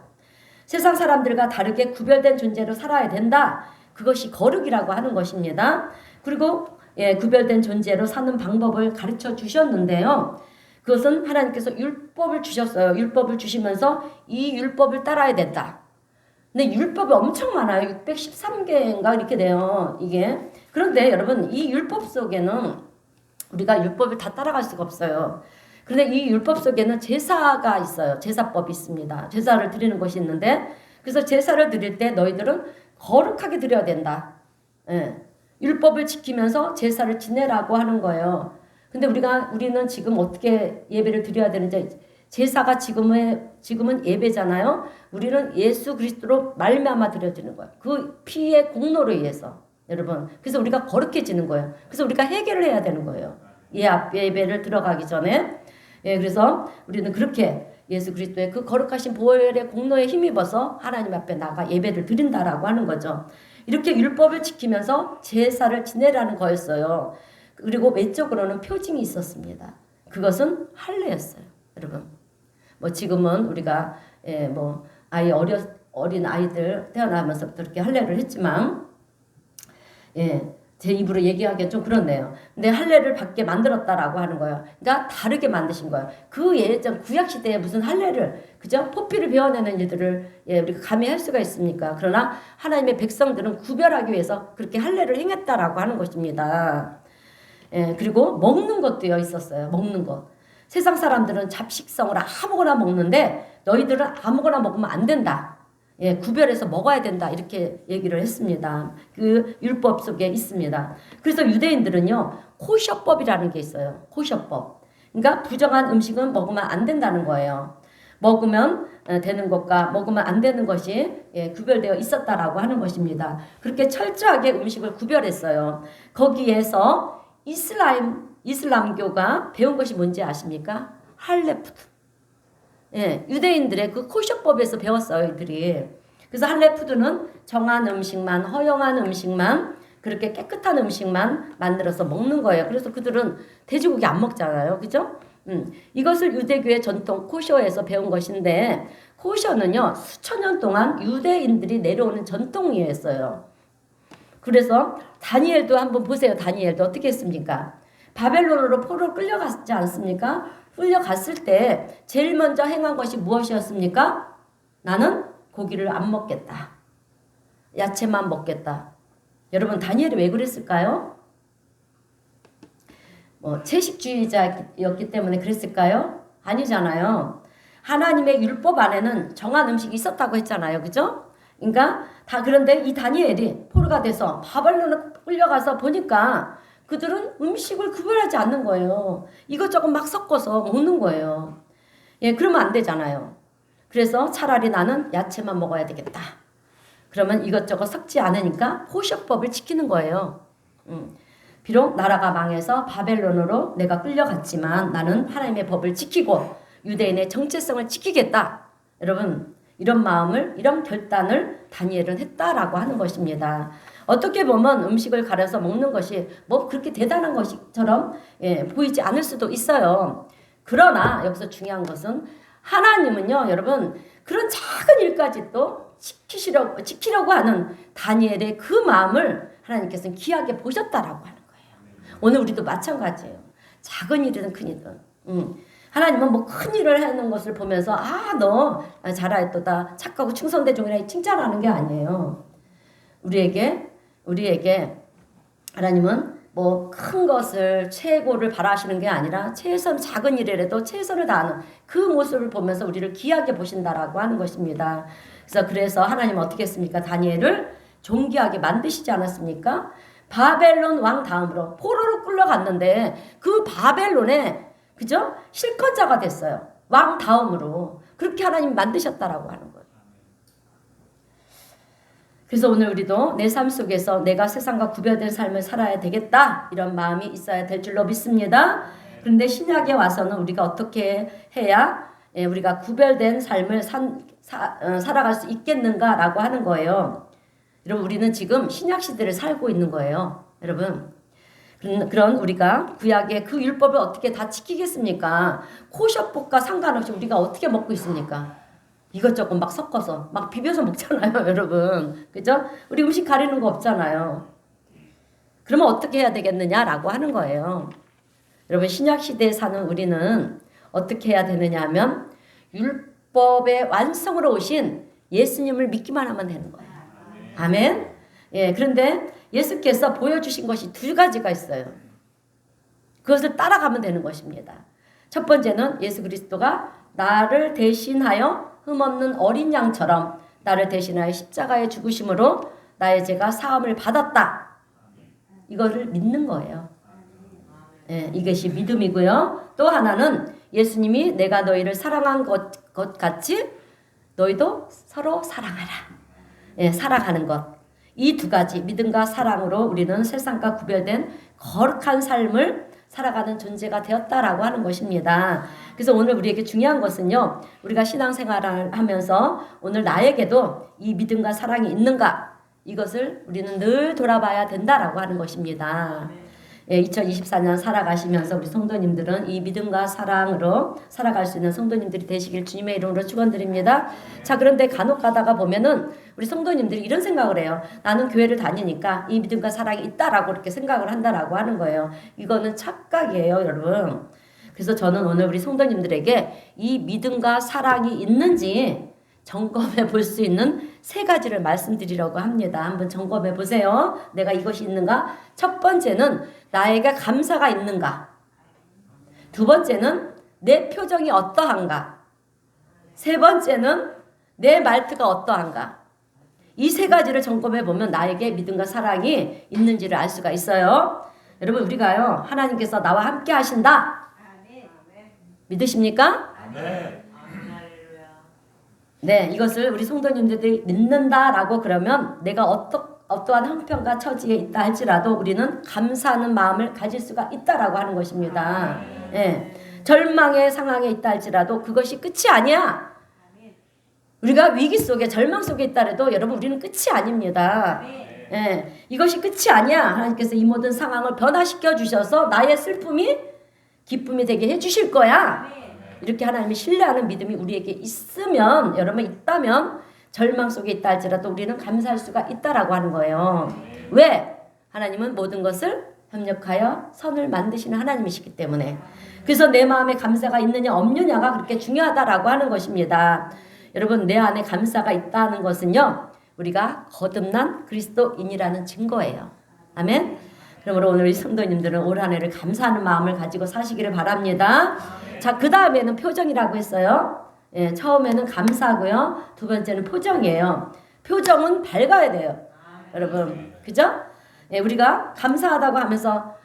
세상 사람들과 다르게 구별된 존재로 살아야 된다. 그것이 거룩이라고 하는 것입니다. 그리고 구별된 존재로 사는 방법을 가르쳐 주셨는데요. 그것은 하나님께서 율법을 주셨어요. 율법을 주시면서 이 율법을 따라야 된다. 근데 율법이 엄청 많아요. 613개인가 이렇게 돼요. 이게. 그런데 여러분, 이 율법 속에는 우리가 율법을 다 따라갈 수가 없어요. 그런데 이 율법 속에는 제사가 있어요. 제사법이 있습니다. 제사를 드리는 것이 있는데, 그래서 제사를 드릴 때 너희들은 거룩하게 드려야 된다. 율법을 지키면서 제사를 지내라고 하는 거예요. 근데 우리는 지금 어떻게 예배를 드려야 되는지, 제사가 지금은 예배잖아요. 우리는 예수 그리스도로 말미암아 드려지는 거예요. 그 피의 공로로 의해서. 여러분, 그래서 우리가 거룩해지는 거예요. 그래서 우리가 해결을 해야 되는 거예요. 예배를 들어가기 전에. 그래서 우리는 그렇게 예수 그리스도의 그 거룩하신 보혈의 공로에 힘입어서 하나님 앞에 나가 예배를 드린다라고 하는 거죠. 이렇게 율법을 지키면서 제사를 지내라는 거였어요. 그리고 외적으로는 표징이 있었습니다. 그것은 할례였어요. 여러분, 뭐 지금은 우리가 뭐 어린 아이들 태어나면서부터 이렇게 할례를 했지만 제 입으로 얘기하기엔 좀 그렇네요. 근데 할례를 받게 만들었다라고 하는 거예요. 그러니까 다르게 만드신 거예요. 그 예전 구약 시대에 무슨 할례를 그죠? 포피를 베어내는 일들을 우리가 감히 할 수가 있습니까? 그러나 하나님의 백성들은 구별하기 위해서 그렇게 할례를 행했다라고 하는 것입니다. 그리고 먹는 것도요 있었어요. 먹는 것. 세상 사람들은 잡식성을 아무거나 먹는데 너희들은 아무거나 먹으면 안 된다. 구별해서 먹어야 된다. 이렇게 얘기를 했습니다. 그 율법 속에 있습니다. 그래서 유대인들은요, 코셔법이라는 게 있어요. 코셔법. 그러니까 부정한 음식은 먹으면 안 된다는 거예요. 먹으면 되는 것과 먹으면 안 되는 것이 구별되어 있었다라고 하는 것입니다. 그렇게 철저하게 음식을 구별했어요. 거기에서 이슬람교가 배운 것이 뭔지 아십니까? 할레푸드. 유대인들의 그 코셔법에서 배웠어요, 이들이. 그래서 할레푸드는 정한 음식만, 허용한 음식만, 그렇게 깨끗한 음식만 만들어서 먹는 거예요. 그래서 그들은 돼지고기 안 먹잖아요. 그죠? 이것을 유대교의 전통 코셔에서 배운 것인데, 코셔는요, 수천 년 동안 유대인들이 내려오는 전통이었어요. 그래서 다니엘도 한번 보세요. 다니엘도 어떻게 했습니까? 바벨론으로 포로 끌려갔지 않습니까? 끌려갔을 때 제일 먼저 행한 것이 무엇이었습니까? 나는 고기를 안 먹겠다. 야채만 먹겠다. 여러분 다니엘이 왜 그랬을까요? 채식주의자였기 때문에 그랬을까요? 아니잖아요. 하나님의 율법 안에는 정한 음식이 있었다고 했잖아요. 그죠? 그러니까 그런데 이 다니엘이 포로가 돼서 바벨론으로 끌려가서 보니까 그들은 음식을 구별하지 않는 거예요. 이것저것 막 섞어서 먹는 거예요. 그러면 안 되잖아요. 그래서 차라리 나는 야채만 먹어야 되겠다. 그러면 이것저것 섞지 않으니까 포식법을 지키는 거예요. 비록 나라가 망해서 바벨론으로 내가 끌려갔지만 나는 하나님의 법을 지키고 유대인의 정체성을 지키겠다. 여러분 이런 마음을, 이런 결단을 다니엘은 했다라고 하는 것입니다. 어떻게 보면 음식을 가려서 먹는 것이 뭐 그렇게 대단한 것처럼 보이지 않을 수도 있어요. 그러나 여기서 중요한 것은 하나님은요, 여러분 그런 작은 일까지도 지키려고 하는 다니엘의 그 마음을 하나님께서는 귀하게 보셨다라고 하는 거예요. 오늘 우리도 마찬가지예요. 작은 일이든 큰 일이든. 하나님은 뭐 큰 일을 하는 것을 보면서 너 잘하였도다 착하고 충성대종이라 칭찬하는 게 아니에요. 우리에게 하나님은 뭐 큰 것을 최고를 바라시는 게 아니라 작은 일이라도 최선을 다하는 그 모습을 보면서 우리를 귀하게 보신다라고 하는 것입니다. 그래서 하나님은 어떻게 했습니까? 다니엘을 존귀하게 만드시지 않았습니까? 바벨론 왕 다음으로 포로로 끌려갔는데 그 바벨론에 그죠? 실권자가 됐어요. 왕 다음으로. 그렇게 하나님이 만드셨다라고 하는 거예요. 그래서 오늘 우리도 내 삶 속에서 내가 세상과 구별된 삶을 살아야 되겠다. 이런 마음이 있어야 될 줄로 믿습니다. 그런데 신약에 와서는 우리가 어떻게 해야 우리가 구별된 삶을 살아갈 수 있겠는가라고 하는 거예요. 여러분 우리는 지금 신약 시대를 살고 있는 거예요. 여러분. 그런 우리가 구약의 그 율법을 어떻게 다 지키겠습니까? 코셔법과 상관없이 우리가 어떻게 먹고 있습니까? 이것저것 막 섞어서 막 비벼서 먹잖아요, 여러분. 그죠? 우리 음식 가리는 거 없잖아요. 그러면 어떻게 해야 되겠느냐라고 하는 거예요. 여러분 신약 시대에 사는 우리는 어떻게 해야 되느냐 하면 율법의 완성으로 오신 예수님을 믿기만 하면 되는 거예요. 아멘. 그런데 예수께서 보여주신 것이 두 가지가 있어요. 그것을 따라가면 되는 것입니다. 첫 번째는 예수 그리스도가 나를 대신하여 흠없는 어린 양처럼 나를 대신하여 십자가에 죽으심으로 나의 죄가 사함을 받았다. 이거를 믿는 거예요. 이것이 믿음이고요. 또 하나는 예수님이 내가 너희를 사랑한 것 같이 너희도 서로 사랑하라. 사랑하는 것. 이 두 가지 믿음과 사랑으로 우리는 세상과 구별된 거룩한 삶을 살아가는 존재가 되었다라고 하는 것입니다. 그래서 오늘 우리에게 중요한 것은요. 우리가 신앙생활을 하면서 오늘 나에게도 이 믿음과 사랑이 있는가? 이것을 우리는 늘 돌아봐야 된다라고 하는 것입니다. 2024년 살아가시면서 우리 성도님들은 이 믿음과 사랑으로 살아갈 수 있는 성도님들이 되시길 주님의 이름으로 축원드립니다. 자, 그런데 간혹 가다가 보면은 우리 성도님들이 이런 생각을 해요. 나는 교회를 다니니까 이 믿음과 사랑이 있다라고 이렇게 생각을 한다라고 하는 거예요. 이거는 착각이에요, 여러분. 그래서 저는 오늘 우리 성도님들에게 이 믿음과 사랑이 있는지 점검해 볼 수 있는 세 가지를 말씀드리려고 합니다. 한번 점검해 보세요. 내가 이것이 있는가? 첫 번째는 나에게 감사가 있는가? 두 번째는 내 표정이 어떠한가? 세 번째는 내 말투가 어떠한가? 이 세 가지를 점검해 보면 나에게 믿음과 사랑이 있는지를 알 수가 있어요. 여러분, 우리가요, 하나님께서 나와 함께 하신다. 믿으십니까? 아멘. 네, 이것을 우리 성도님들이 믿는다라고 그러면 내가 어떠한 형편과 처지에 있다 할지라도 우리는 감사하는 마음을 가질 수가 있다라고 하는 것입니다. 예, 절망의 상황에 있다 할지라도 그것이 끝이 아니야. 우리가 위기 속에 절망 속에 있다 해도 여러분 우리는 끝이 아닙니다. 예, 이것이 끝이 아니야. 하나님께서 이 모든 상황을 변화시켜 주셔서 나의 슬픔이 기쁨이 되게 해주실 거야. 이렇게 하나님이 신뢰하는 믿음이 우리에게 있으면, 여러분 있다면 절망 속에 있다 할지라도 우리는 감사할 수가 있다라고 하는 거예요. 왜? 하나님은 모든 것을 협력하여 선을 만드시는 하나님이시기 때문에. 그래서 내 마음에 감사가 있느냐 없느냐가 그렇게 중요하다라고 하는 것입니다. 여러분, 내 안에 감사가 있다는 것은요, 우리가 거듭난 그리스도인이라는 증거예요. 아멘. 그러므로 오늘 이 성도님들은 올 한 해를 감사하는 마음을 가지고 사시기를 바랍니다. 자, 그 다음에는 표정이라고 했어요. 예, 처음에는 감사고요. 두 번째는 표정이에요. 표정은 밝아야 돼요. 여러분, 그죠? 예, 우리가 감사하다고 하면서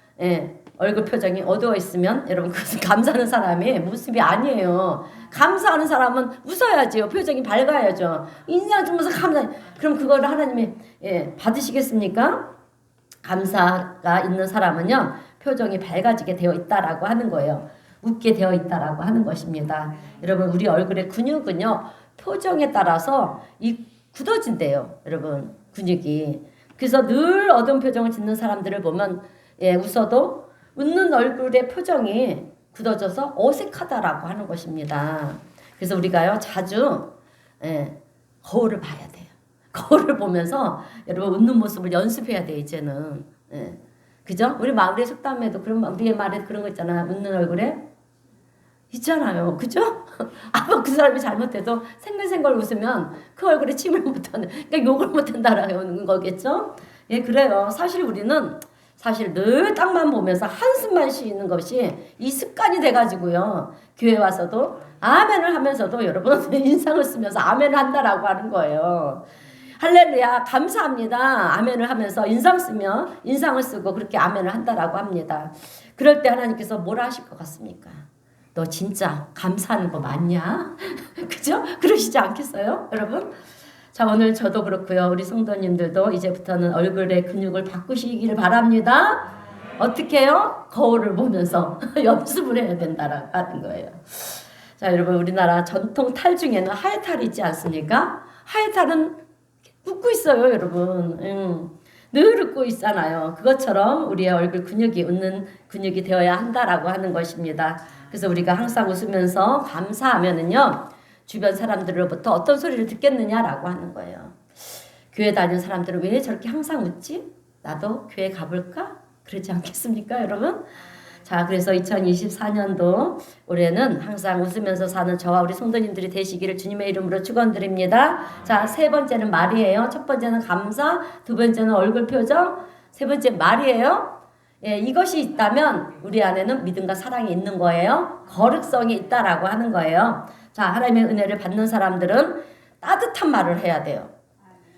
얼굴 표정이 어두워 있으면 여러분 그것은 감사하는 사람의 모습이 아니에요. 감사하는 사람은 웃어야지요. 표정이 밝아야죠. 인상 주면서 감사. 그럼 그거를 하나님이 받으시겠습니까? 감사가 있는 사람은요, 표정이 밝아지게 되어 있다라고 하는 거예요. 웃게 되어 있다라고 하는 것입니다. 여러분, 우리 얼굴의 근육은요, 표정에 따라서 굳어진대요. 여러분, 근육이. 그래서 늘 어두운 표정을 짓는 사람들을 보면 웃어도 웃는 얼굴의 표정이 굳어져서 어색하다라고 하는 것입니다. 그래서 우리가요, 자주 거울을 봐야 돼요. 거울을 보면서 여러분 웃는 모습을 연습해야 돼요, 이제는. 그죠? 우리 마을의 속담에도 그런, 우리의 말에 그런 거 있잖아. 웃는 얼굴에 있잖아요. 그죠? 아마 그 사람이 잘못해도 생글생글 웃으면 그 얼굴에 침을 못하는, 그러니까 욕을 못한다라는 거겠죠? 예, 그래요. 사실 우리는 늘 땅만 보면서 한숨만 쉬는 것이 이 습관이 돼가지고요. 교회 와서도 아멘을 하면서도 여러분 인상을 쓰면서 아멘을 한다라고 하는 거예요. 할렐루야, 감사합니다. 아멘을 하면서 인상을 쓰고 그렇게 아멘을 한다라고 합니다. 그럴 때 하나님께서 뭐라 하실 것 같습니까? 너 진짜 감사하는 거 맞냐? 그죠? 그러시지 않겠어요, 여러분? 자, 오늘 저도 그렇고요. 우리 성도님들도 이제부터는 얼굴의 근육을 바꾸시기를 바랍니다. 어떻게 해요? 거울을 보면서 연습을 해야 된다라고 하는 거예요. 자, 여러분, 우리나라 전통 탈 중에는 하회탈이 있지 않습니까? 하회탈은 웃고 있어요, 여러분. 늘 웃고 있잖아요. 그것처럼 우리의 얼굴 근육이 웃는 근육이 되어야 한다라고 하는 것입니다. 그래서 우리가 항상 웃으면서 감사하면은요, 주변 사람들로부터 어떤 소리를 듣겠느냐라고 하는 거예요. 교회 다니는 사람들은 왜 저렇게 항상 웃지? 나도 교회 가볼까? 그러지 않겠습니까, 여러분? 자, 그래서 2024년도 올해는 항상 웃으면서 사는 저와 우리 성도님들이 되시기를 주님의 이름으로 축원드립니다. 자, 세 번째는 말이에요. 첫 번째는 감사, 두 번째는 얼굴 표정, 세 번째 말이에요. 예, 이것이 있다면 우리 안에는 믿음과 사랑이 있는 거예요. 거룩성이 있다라고 하는 거예요. 자, 하나님의 은혜를 받는 사람들은 따뜻한 말을 해야 돼요.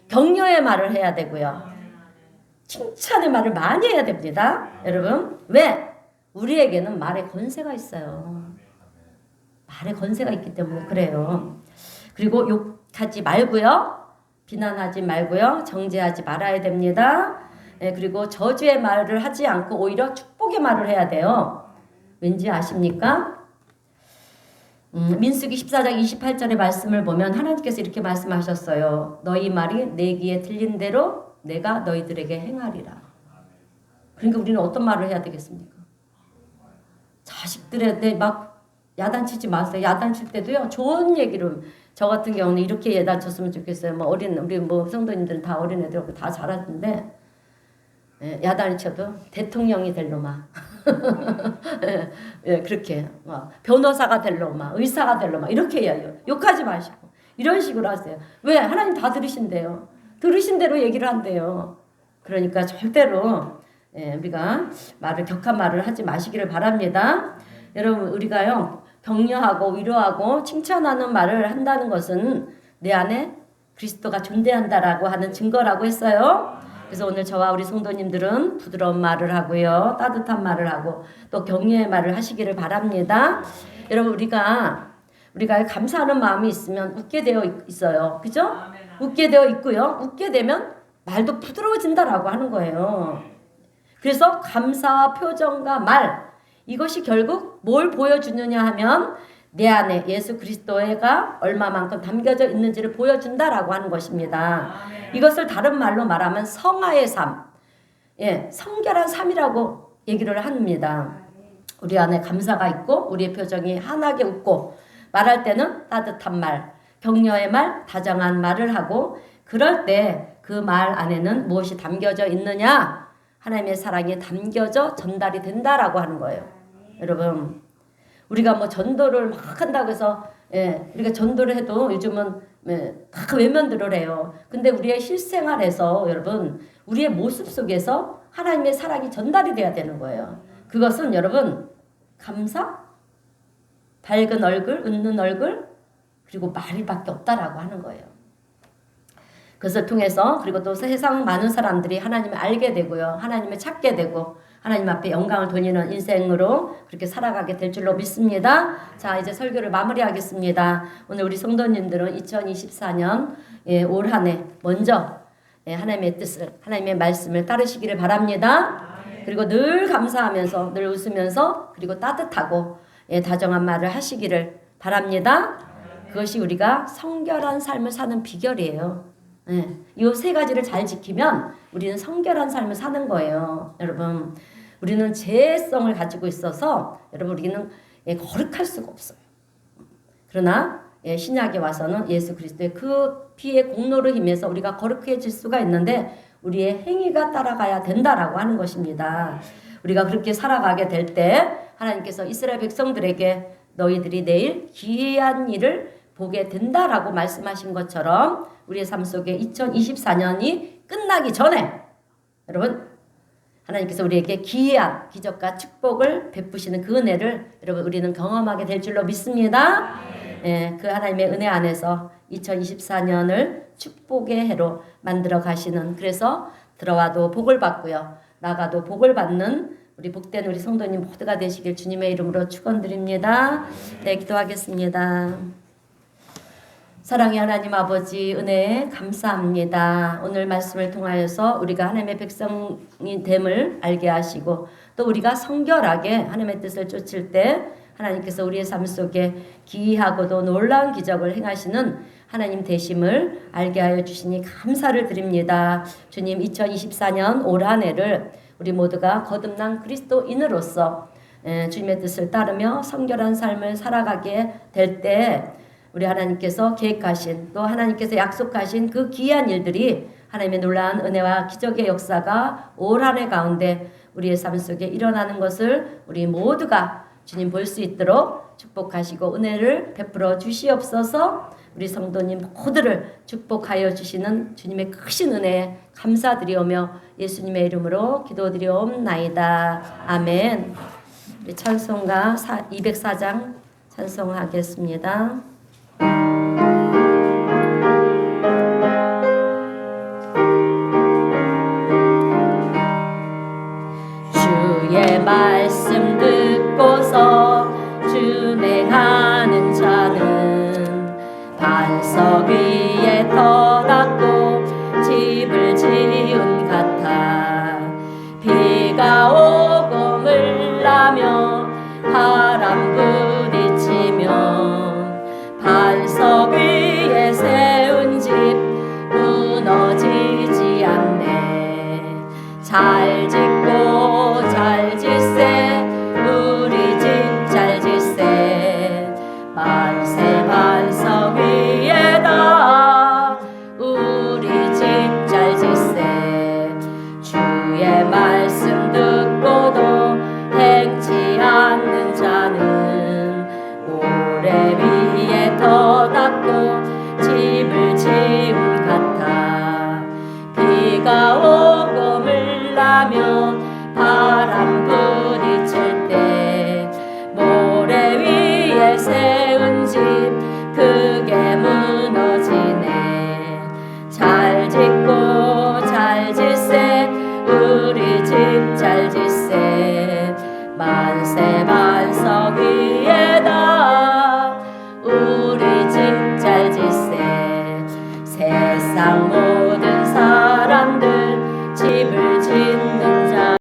격려의 말을 해야 되고요. 칭찬의 말을 많이 해야 됩니다. 여러분, 왜? 우리에게는 말의 권세가 있어요. 말의 권세가 있기 때문에 그래요. 그리고 욕하지 말고요. 비난하지 말고요. 정죄하지 말아야 됩니다. 그리고 저주의 말을 하지 않고 오히려 축복의 말을 해야 돼요. 왠지 아십니까? 민수기 14장 28절의 말씀을 보면 하나님께서 이렇게 말씀하셨어요. 너희 말이 내 귀에 들린 대로 내가 너희들에게 행하리라. 그러니까 우리는 어떤 말을 해야 되겠습니까? 자식들한테 막 야단치지 마세요. 야단칠 때도요, 좋은 얘기로. 저 같은 경우는 이렇게 야단쳤으면 좋겠어요. 뭐 우리 뭐 성도님들은 다 어린 애들하고 다 잘하는데, 예, 야단을 쳐도 대통령이 될 놈아. 예, 예, 그렇게 막 변호사가 될 놈아, 의사가 될 놈아 이렇게 해요. 욕하지 마시고 이런 식으로 하세요. 왜? 하나님 다 들으신대요. 들으신 대로 얘기를 한대요. 그러니까 절대로 예, 우리가 격한 말을 하지 마시기를 바랍니다. 여러분, 우리가요 격려하고 위로하고 칭찬하는 말을 한다는 것은 내 안에 그리스도가 존재한다라고 하는 증거라고 했어요. 그래서 오늘 저와 우리 성도님들은 부드러운 말을 하고요, 따뜻한 말을 하고 또 격려의 말을 하시기를 바랍니다. 여러분, 우리가 감사하는 마음이 있으면 웃게 되어 있어요. 그죠? 웃게 되어 있고요. 웃게 되면 말도 부드러워진다라고 하는 거예요. 그래서 감사와 표정과 말, 이것이 결국 뭘 보여주느냐 하면 내 안에 예수 그리스도가 얼마만큼 담겨져 있는지를 보여준다라고 하는 것입니다. 이것을 다른 말로 말하면 성화의 삶, 예, 성결한 삶이라고 얘기를 합니다. 우리 안에 감사가 있고 우리의 표정이 환하게 웃고 말할 때는 따뜻한 말, 격려의 말, 다정한 말을 하고 그럴 때 그 말 안에는 무엇이 담겨져 있느냐? 하나님의 사랑이 담겨져 전달이 된다라고 하는 거예요. 여러분, 우리가 뭐 전도를 막 한다고 해서 예, 우리가 전도를 해도 요즘은 다 외면들을 해요. 근데 우리의 실생활에서 여러분, 우리의 모습 속에서 하나님의 사랑이 전달이 돼야 되는 거예요. 그것은 여러분, 감사, 밝은 얼굴, 웃는 얼굴, 그리고 말이밖에 없다라고 하는 거예요. 그것을 통해서 그리고 또 세상 많은 사람들이 하나님을 알게 되고요. 하나님을 찾게 되고 하나님 앞에 영광을 돌리는 인생으로 그렇게 살아가게 될 줄로 믿습니다. 자, 이제 설교를 마무리하겠습니다. 오늘 우리 성도님들은 2024년 올 한 해 먼저 하나님의 뜻을, 하나님의 말씀을 따르시기를 바랍니다. 그리고 늘 감사하면서 늘 웃으면서 그리고 따뜻하고 다정한 말을 하시기를 바랍니다. 그것이 우리가 성결한 삶을 사는 비결이에요. 이 세 가지를 잘 지키면 우리는 성결한 삶을 사는 거예요. 여러분, 우리는 죄성을 가지고 있어서 여러분, 우리는 거룩할 수가 없어요. 그러나 신약에 와서는 예수 그리스도의 그 피의 공로를 힘해서 우리가 거룩해질 수가 있는데 우리의 행위가 따라가야 된다라고 하는 것입니다. 우리가 그렇게 살아가게 될 때 하나님께서 이스라엘 백성들에게 너희들이 내일 기이한 일을 보게 된다라고 말씀하신 것처럼 우리의 삶 속에 2024년이 끝나기 전에 여러분, 하나님께서 우리에게 기이한 기적과 축복을 베푸시는 그 은혜를 여러분, 우리는 경험하게 될 줄로 믿습니다. 그 하나님의 은혜 안에서 2024년을 축복의 해로 만들어 가시는, 그래서 들어와도 복을 받고요, 나가도 복을 받는 우리 복된 우리 성도님 모두가 되시길 주님의 이름으로 축원드립니다. 네, 기도하겠습니다. 사랑의 하나님 아버지, 은혜에 감사합니다. 오늘 말씀을 통하여서 우리가 하나님의 백성이 됨을 알게 하시고 또 우리가 성결하게 하나님의 뜻을 쫓을 때 하나님께서 우리의 삶 속에 기이하고도 놀라운 기적을 행하시는 하나님 되심을 알게 하여 주시니 감사를 드립니다. 주님, 2024년 올 한 해를 우리 모두가 거듭난 그리스도인으로서 주님의 뜻을 따르며 성결한 삶을 살아가게 될 때 우리 하나님께서 계획하신, 또 하나님께서 약속하신 그 귀한 일들이 하나님의 놀라운 은혜와 기적의 역사가 올 한 해 가운데 우리의 삶 속에 일어나는 것을 우리 모두가 주님 볼 수 있도록 축복하시고 은혜를 베풀어 주시옵소서. 우리 성도님 모두를 축복하여 주시는 주님의 크신 은혜에 감사드리오며 예수님의 이름으로 기도드리옵나이다. 아멘. 우리 찬송가 204장 찬송하겠습니다. 주의 말씀 듣고서 준행하는 자는 반석 위에 터닫고 집을 지은 같아. 비가 오고 물나며 바람 부딪히며 반석 위에 세운 집 무너지지 않네. 잘 짓고 비가 오고 물나면 바람 부딪힐 때 모래 위에 세운 집 크게 무너지네. 잘 짓고 잘 짓세 우리 집 잘 짓세